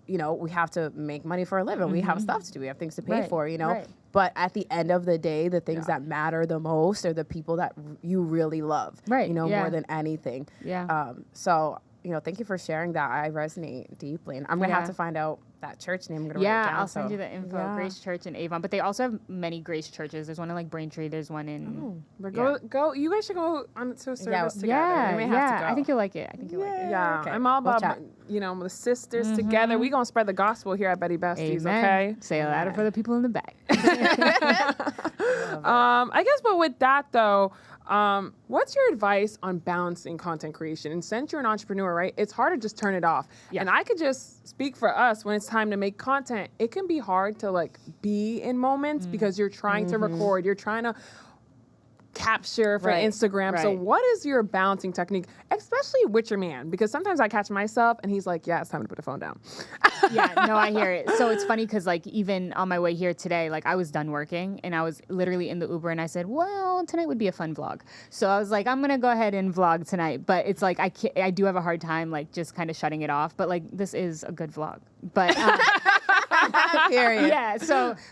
we have to make money for a living. We have stuff to do. We have things to pay for, Right. But at the end of the day, the things that matter the most are the people that you really love, Right. More than anything. Yeah. So, thank you for sharing that. I resonate deeply. And I'm going to have to find out that church name. I'm going to write it down. I'll send you the info. Grace Church in Avon. But they also have many Grace churches. There's one in like Braintree. There's one in... Go. You guys should go on to a service together. Yeah, We may have to go. I think you'll like it. Yeah, Okay. I'm all We'll about, the sisters together. We going to spread the gospel here at Betty Besties, Amen. okay? Say it louder for the people in the back. I guess, but with that though, what's your advice on balancing content creation? And since you're an entrepreneur, right, it's hard to just turn it off. Yeah. And I could just speak for us when it's time to make content. It can be hard to like be in moments because you're trying to record, you're trying to capture for Instagram. So what is your balancing technique, especially with your man? Because sometimes I catch myself and he's like, yeah, it's time to put the phone down. I hear it. So it's funny because like even on my way here today, like I was done working and I was literally in the Uber and I said, well, tonight would be a fun vlog. So I was like, I'm going to go ahead and vlog tonight. But it's like, I do have a hard time like just kind of shutting it off. But like, this is a good vlog. But Period.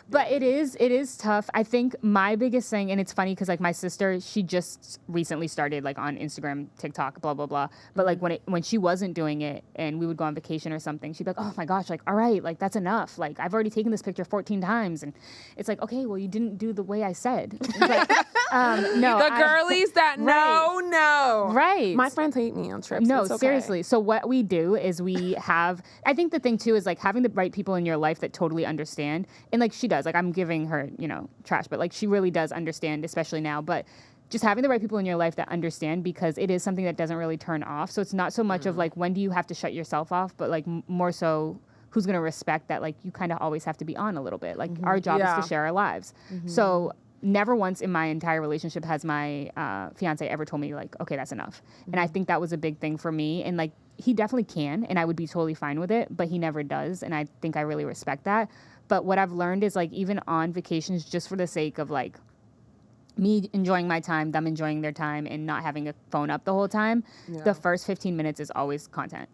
But it is tough. I think my biggest thing, and it's funny because like my sister, she just recently started like on Instagram, TikTok, blah, blah, blah. But like when she wasn't doing it and we would go on vacation or something, she'd be like, oh my gosh, like, all right, like that's enough. Like I've already taken this picture 14 times. And it's like, okay, well, you didn't do the way I said. But, Girlies that no. Right. My friends hate me on trips. No, It's okay. seriously. So what we do is we have, I think the thing too is like having the right people in your life that totally understand. And like she does, like I'm giving her, trash, but like she really does understand, especially now. But just having the right people in your life that understand, because it is something that doesn't really turn off. So it's not so much of like, when do you have to shut yourself off, but like more so who's going to respect that, like you kind of always have to be on a little bit. Like our job is to share our lives. So never once in my entire relationship has my fiance ever told me like, okay, that's enough. And I think that was a big thing for me. And like, he definitely can, and I would be totally fine with it, but he never does. And I think I really respect that. But what I've learned is like, even on vacations, just for the sake of like me enjoying my time, them enjoying their time, and not having a phone up the whole time, the first 15 minutes is always content.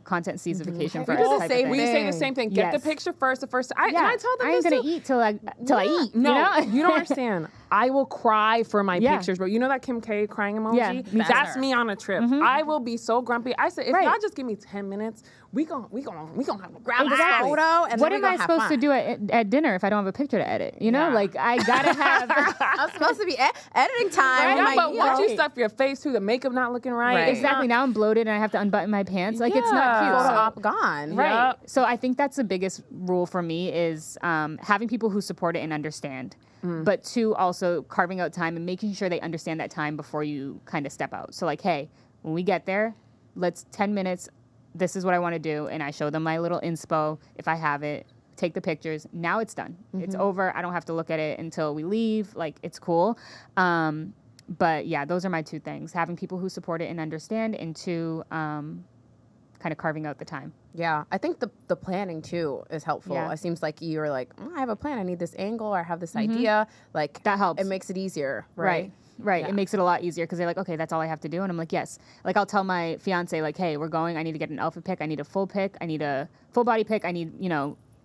Content sees the vacation first. We say the same thing. Get the picture first. And I tell them I ain't this gonna too. eat till I eat. No, you don't understand. I will cry for my pictures, bro. You know that Kim K crying emoji? Yeah, me That's me on a trip. I will be so grumpy. I said, if y'all just give me 10 minutes, we gonna have a grab a photo. And what am I supposed to do at dinner if I don't have a picture to edit? Like I gotta have. I'm supposed to be editing time. Yeah, but once you stuff your face too, the makeup not looking right. Exactly. Now I'm bloated and I have to unbutton my pants. Like it's not cute. Photo op gone. Right. Yep. So I think that's the biggest rule for me is having people who support it and understand. But two, also carving out time and making sure they understand that time before you kind of step out. So like, hey, when we get there, let's 10 minutes. This is what I want to do. And I show them my little inspo if I have it. Take the pictures. Now it's done. It's over. I don't have to look at it until we leave. Like, it's cool. But yeah, those are my two things. Having people who support it and understand, and two, kind of carving out the time. Yeah, I think the planning too is helpful. Yeah. It seems like you're like, I have a plan. I need this angle, or I have this idea. Like that helps. It makes it easier, right? Right. Yeah. It makes it a lot easier because they're like, okay, that's all I have to do. And I'm like, yes. Like I'll tell my fiance like, hey, we're going. I need to get an outfit pic. I need a full pic. I need a full body pic. I need,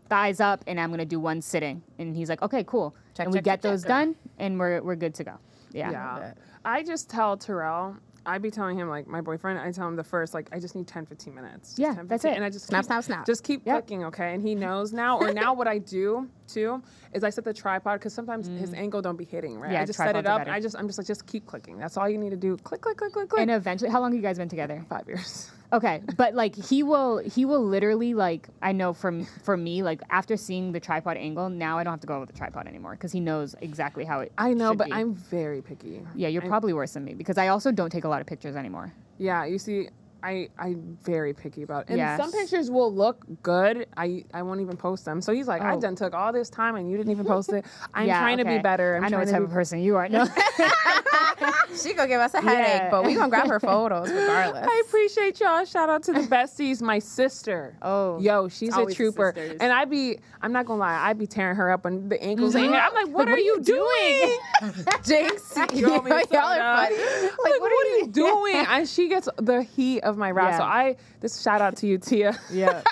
thighs up, and I'm going to do one sitting. And he's like, okay, cool. And we get those done and we're good to go. Yeah. I just tell Terrell, I be telling him, like, my boyfriend, I tell him the first, like, I just need 10, 15 minutes. Just 10, 15, that's it. And I just snap. Just keep cooking, okay? And he knows now. Or now what I do, too is I set the tripod because sometimes his angle don't be hitting, right? Yeah, I just set it up. better. I'm just like, just keep clicking. That's all you need to do. Click, click, click, click, click. And eventually, how long have you guys been together? 5 years. Okay, but like he will literally, like, I know for me, like after seeing the tripod angle, now I don't have to go with the tripod anymore because he knows exactly how it. I know, should but be. I'm very picky. Yeah, you're probably worse than me because I also don't take a lot of pictures anymore. Yeah, you see, I'm very picky about it. And Yes. some pictures will look good. I won't even post them. So he's like, I done took all this time and you didn't even post it. I'm trying to be better. I know what type of person you are. No. She gonna give us a headache, but we gonna grab her photos regardless. I appreciate y'all. Shout out to the besties. My sister. Oh. Yo, she's a always trooper. sisters. And I'm not gonna lie, I'd be tearing her up when the ankles ain't here. I'm like, what are you doing? Jinx, You want me to y'all sign are up? funny. Like, what are you doing? And she gets the heat of my wrath. Yeah. So this shout out to you, Tia. Yeah.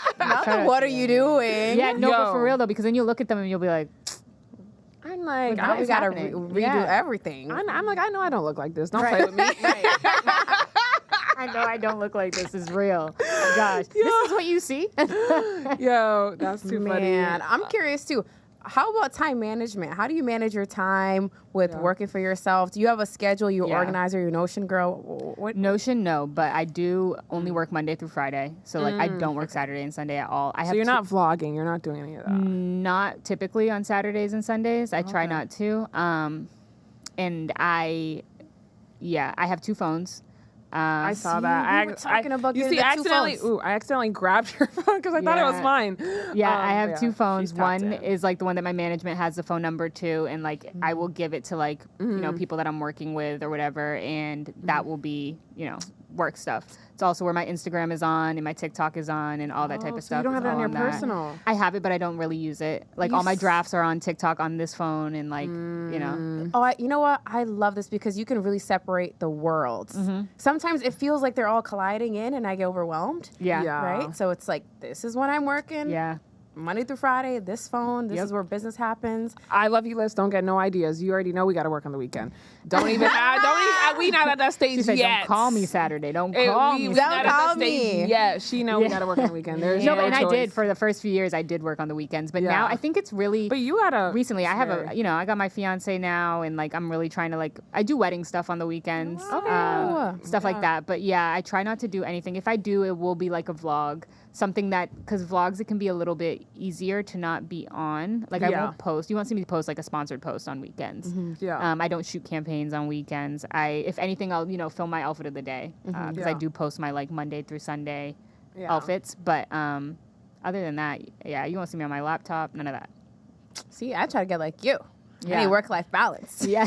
What are you doing? Yeah, no, but Yo. for real though, because then you'll look at them and you'll be like, I'm like, Now we gotta happening? redo Yeah. everything. I'm like, I know I don't look like this. Don't play with me. I know I don't look like this is real. Gosh, this is what you see. Yo, that's too Man, funny. I'm curious too. How about time management? How do you manage your time with working for yourself? Do you have a schedule? You Yeah. organizer, you Notion girl? What? Notion, no, but I do only work Monday through Friday. So like I don't work Saturday and Sunday at all. I So have you're not vlogging. You're not doing any of that. not typically on Saturdays and Sundays. I try not to. And I have 2 phones. I saw See, that. we were talking about you getting see, the 2 accidentally. phones. I accidentally grabbed your phone because I thought it was Yeah. mine. Yeah, I have but 2 phones. she's tapped One in. is like the one that my management has the phone number to, and like I will give it to like you know people that I'm working with or whatever, and that will be work stuff. It's also where my Instagram is on and my TikTok is on and all that type of So stuff. you don't have is it on all your that. personal. I have it, but I don't really use it. Like all my drafts are on TikTok on this phone, and like Oh, you know what? I love this because you can really separate the worlds. Sometimes it feels like they're all colliding in, and I get overwhelmed. yeah, Yeah. Right. So it's like this is when I'm working. yeah. Monday through Friday, this phone. This Yep. is where business happens. I love you, Liz. Don't get no ideas. You already know we got to work on the weekend. Don't even. we not at that stage She said, yet. "Don't call me Saturday. Don't Eh, call we me." not Don't at that call stage me. yet. She know we got to work on the weekend. There's No, no and I choice. did for the first few years. I did work on the weekends, but Yeah. now I think it's really. But you gotta Recently, I have very- I got my fiance now, and like I'm really trying to like I do wedding stuff on the weekends, stuff like that. But yeah, I try not to do anything. If I do, it will be like a vlog, something that because vlogs it can be a little bit easier to not be on. Like I Yeah. won't post. You won't see me post like a sponsored post on weekends. Yeah. I don't shoot campaigns on weekends. If anything, I'll film my outfit of the day because Yeah. I do post my like Monday through Sunday Yeah. outfits. But other than that, yeah, you won't see me on my laptop. None of that. See, I try to get like you. Yeah. I need work-life balance. Yeah.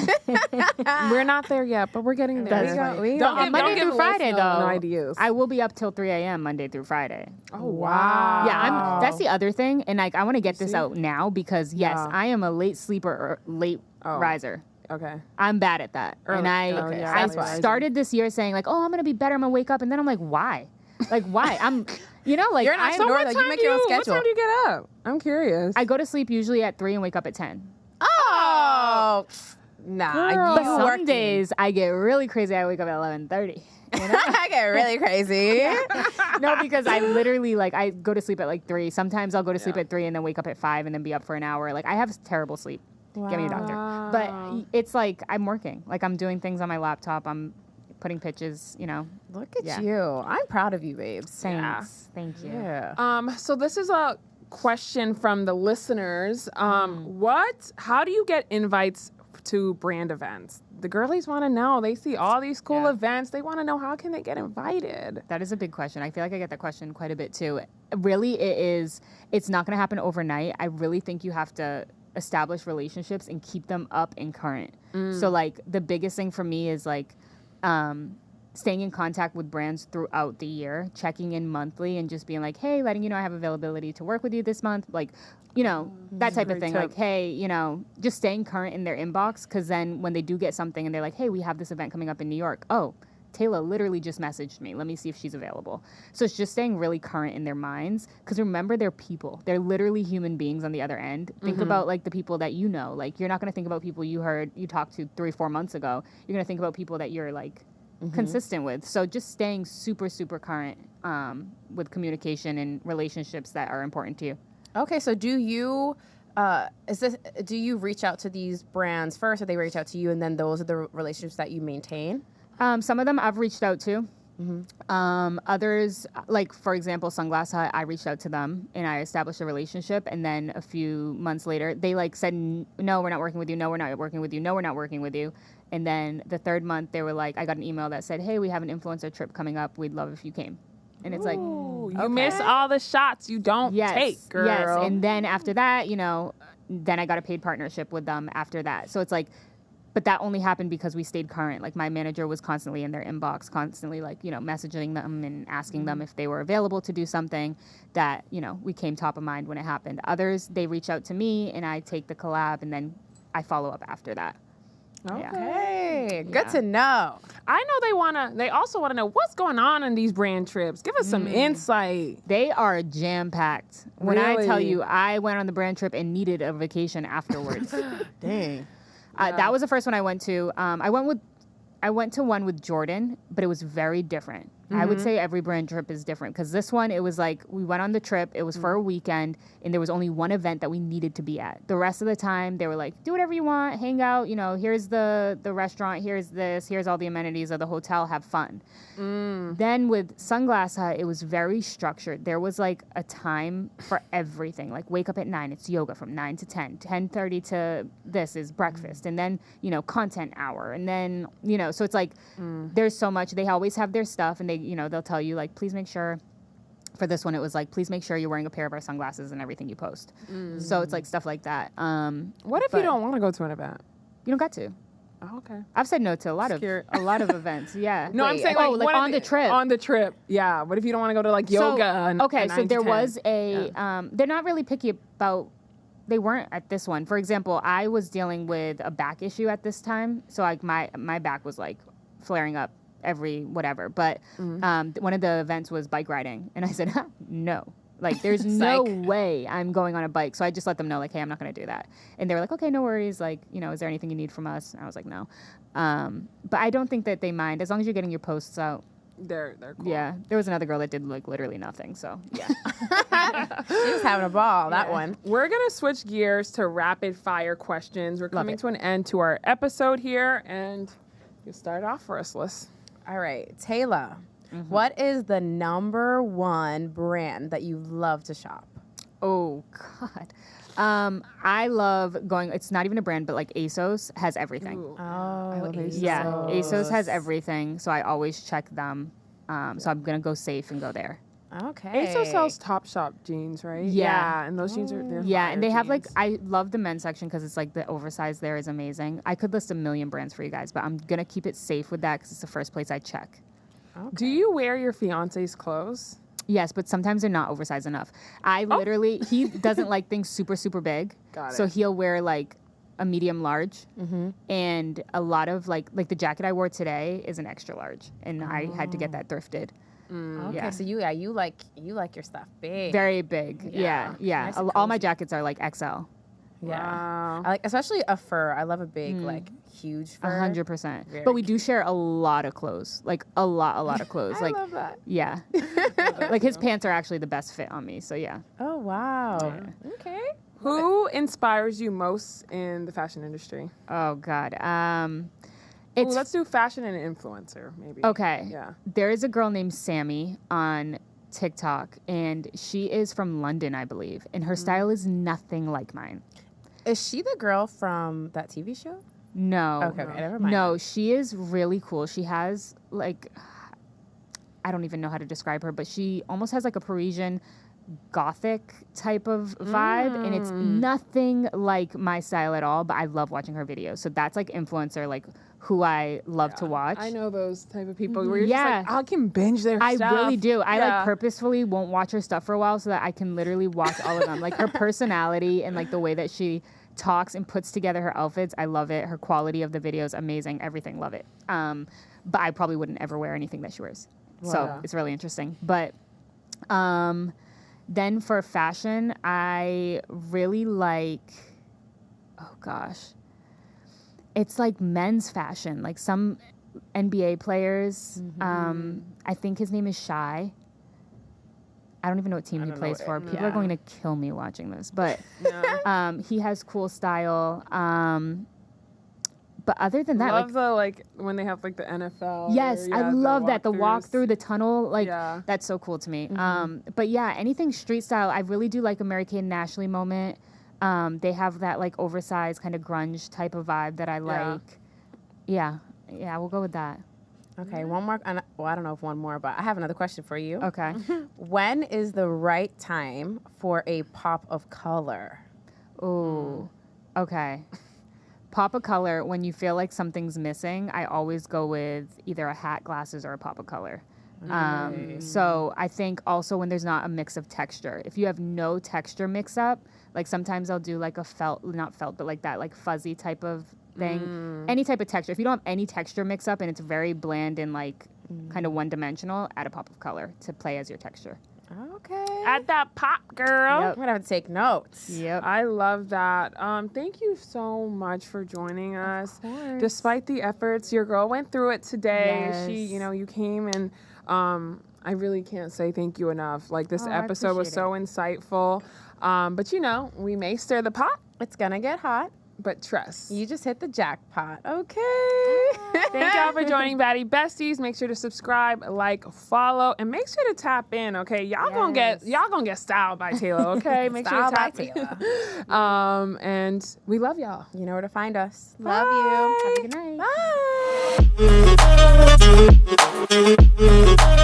We're not there yet, but we're getting there. That's funny. We Don't go- give- Monday don't give through Liz Friday, no though, ideas. I will be up till 3 a.m. Monday through Friday. Oh wow. Yeah, that's the other thing, and like I want to get this out now because yes, Yeah. I am a late sleeper or late riser. Okay. I'm bad at that, and I yeah, I that's why. started this year saying like, oh, I'm gonna be better. I'm gonna wake up, and then I'm like, why? Like why? I'm, like You're not I, so Nor that you make your own What schedule. time do you get up? I'm curious. I go to sleep usually at 3 and wake up at 10. Oh, nah. Girl. But You some working. days I get really crazy. I wake up at 11:30. I get really crazy. No, because I literally like I go to sleep at like 3. Sometimes I'll go to sleep at 3 and then wake up at 5 and then be up for an hour. Like I have terrible sleep. Get me a doctor. But it's like I'm working. Like I'm doing things on my laptop. I'm putting pitches. Look at Yeah. you. I'm proud of you, babes. Thanks. Thank you. Yeah. So this is a question from the listeners. How do you get invites to brand events? The girlies want to know. They see all these cool events. They want to know how can they get invited? That is a big question. I feel like I get that question quite a bit too. Really, it's not going to happen overnight. I really think you have to establish relationships and keep them up and current. So like the biggest thing for me is like staying in contact with brands throughout the year, checking in monthly and just being like, hey, letting you know I have availability to work with you this month. Like, that type of thing. Like, hey, just staying current in their inbox. Cause then when they do get something and they're like, hey, we have this event coming up in New York. Oh, Tayla literally just messaged me. Let me see if she's available. So it's just staying really current in their minds. Because remember, they're people. They're literally human beings on the other end. Think about like the people that you know. Like you're not going to think about people you talked to 3-4 months ago. You're going to think about people that you're like consistent with. So just staying super, super current with communication and relationships that are important to you. Okay, so do you Do you reach out to these brands first, or they reach out to you, and then those are the relationships that you maintain? Some of them I've reached out to. Others, like for example, Sunglass Hut, I reached out to them and I established a relationship. And then a few months later, they like said, no, we're not working with you. No, we're not working with you. No, we're not working with you. And then the third month, they were like, I got an email that said, hey, we have an influencer trip coming up. We'd love if you came. And it's like, you miss all the shots you don't take, girl. Yes. And then after that, then I got a paid partnership with them after that. So it's like, but that only happened because we stayed current. Like my manager was constantly in their inbox, constantly messaging them and asking them if they were available to do something that, we came top of mind when it happened. Others, they reach out to me and I take the collab and then I follow up after that. Okay, good to know. I know they also want to know what's going on in these brand trips. Give us some insight. They are jam-packed. When I tell you, I went on the brand trip and needed a vacation afterwards. Dang. That was the first one I went to. I went to one with Jordan, but it was very different. I would say every brand trip is different because this one, it was like we went on the trip. It was for a weekend, and there was only one event that we needed to be at. The rest of the time, they were like, do whatever you want, hang out. Here's the restaurant, here's this, here's all the amenities of the hotel, have fun. Then with Sunglass Hut, it was very structured. There was like a time for everything. Like wake up at 9, it's yoga from 9 to 10. 10:30 to this is breakfast. And then, content hour. And then, so it's like there's so much. They always have their stuff and they'll tell you like, please make sure. For this one, it was like, please make sure you're wearing a pair of our sunglasses in everything you post. So it's like stuff like that. What if you don't want to go to an event? You don't got to. Oh, okay. I've said no to a lot of events. Yeah. No, I'm saying like on the trip. On the trip. Yeah. What if you don't want to go to like yoga? So there was a. They're not really picky about. They weren't at this one. For example, I was dealing with a back issue at this time, so like my back was like flaring up every whatever. But one of the events was bike riding, and I said no. Like, there's no way I'm going on a bike. So I just let them know, like, hey, I'm not going to do that. And they were like, okay, no worries. Like, is there anything you need from us? And I was like, no. But I don't think that they mind. As long as you're getting your posts out. They're cool. Yeah. There was another girl that did, like, literally nothing. So, yeah. She was having a ball, that one. We're going to switch gears to rapid fire questions. We're coming to an end to our episode here. And you start off for us, Liz. All right. Tayla. What is the number one brand that you love to shop? Oh, God. I love going, it's not even a brand, but like ASOS has everything. Oh, I love ASOS. Yeah, ASOS has everything. So I always check them. So I'm going to go safe and go there. Okay. ASOS sells Topshop jeans, right? Yeah. And those jeans are, they're and they have jeans. like, I love the men's section because it's like the oversized there is amazing. I could list a million brands for you guys, but I'm going to keep it safe with that because it's the first place I check. Okay. Do you wear your fiance's clothes? Yes, but sometimes they're not oversized enough. I literally, he doesn't like things super, super big. Got it. So he'll wear like a medium large. And a lot of like the jacket I wore today is an extra large. And I had to get that thrifted. Okay, Yeah. so you like your stuff big. Very big. Yeah. Nice and All my cozy. jackets are like XL. Yeah. I like, especially a fur. I love a big, like, huge fur. 100%. Very But we do share a lot of clothes. Like a lot of clothes. I Like, love that. yeah. Like his pants are actually the best fit on me. So yeah. Oh, wow. Okay. Who inspires you most in the fashion industry? Oh God. Ooh, let's do fashion and influencer, maybe. Okay. Yeah. There is a girl named Sammy on TikTok, and she is from London, I believe, and her style is nothing like mine. Is she the girl from that TV show? No. Okay, never mind. No, she is really cool. She has like, I don't even know how to describe her, but she almost has like a Parisian gothic type of vibe, and it's nothing like my style at all, but I love watching her videos. So that's like influencer, like who I love to watch. I know those type of people where you're just like, I can binge their I stuff. really do. I like purposefully won't watch her stuff for a while so that I can literally watch all of them. Like her personality and like the way that she talks and puts together her outfits, I love it. Her quality of the videos, amazing. Everything, love it. But I probably wouldn't ever wear anything that she wears. So it's really interesting. But then for fashion, I really like, oh gosh, it's like men's fashion. Like some NBA players, I think his name is Shy. I don't even know what team he plays for. People are going to kill me watching this, but he has cool style. But other than that, love the when they have like the NFL. Yes, I love that, the walk through the tunnel. That's so cool to me. But yeah, anything street style, I really do like a Mary-Kate and Ashley moment. They have that like oversized kind of grunge type of vibe that I like. Yeah, we'll go with that. Okay, one more. Well, I don't know if one more, but I have another question for you. Okay. When is the right time for a pop of color? Ooh, okay. Pop of color, when you feel like something's missing, I always go with either a hat, glasses, or a pop of color. So I think also when there's not a mix of texture. If you have no texture mix up, like sometimes I'll do like a not felt, but like that like fuzzy type of thing. Any type of texture. If you don't have any texture mix up and it's very bland and like kind of one-dimensional, add a pop of color to play as your texture. Okay. Add that pop, girl. Yep. I'm going to have to take notes. Yep. I love that. Thank you so much for joining us. Despite the efforts, your girl went through it today. Yes. She, you came and I really can't say thank you enough. Like this episode was so insightful. But we may stir the pot. It's going to get hot. But trust. You just hit the jackpot. Okay. Thank y'all for joining Baddie Besties. Make sure to subscribe, like, follow, and make sure to tap in, okay? Y'all gonna get styled by Taylor, okay? Make sure to tap in. And we love y'all. You know where to find us. Love you. Have a good night. Bye.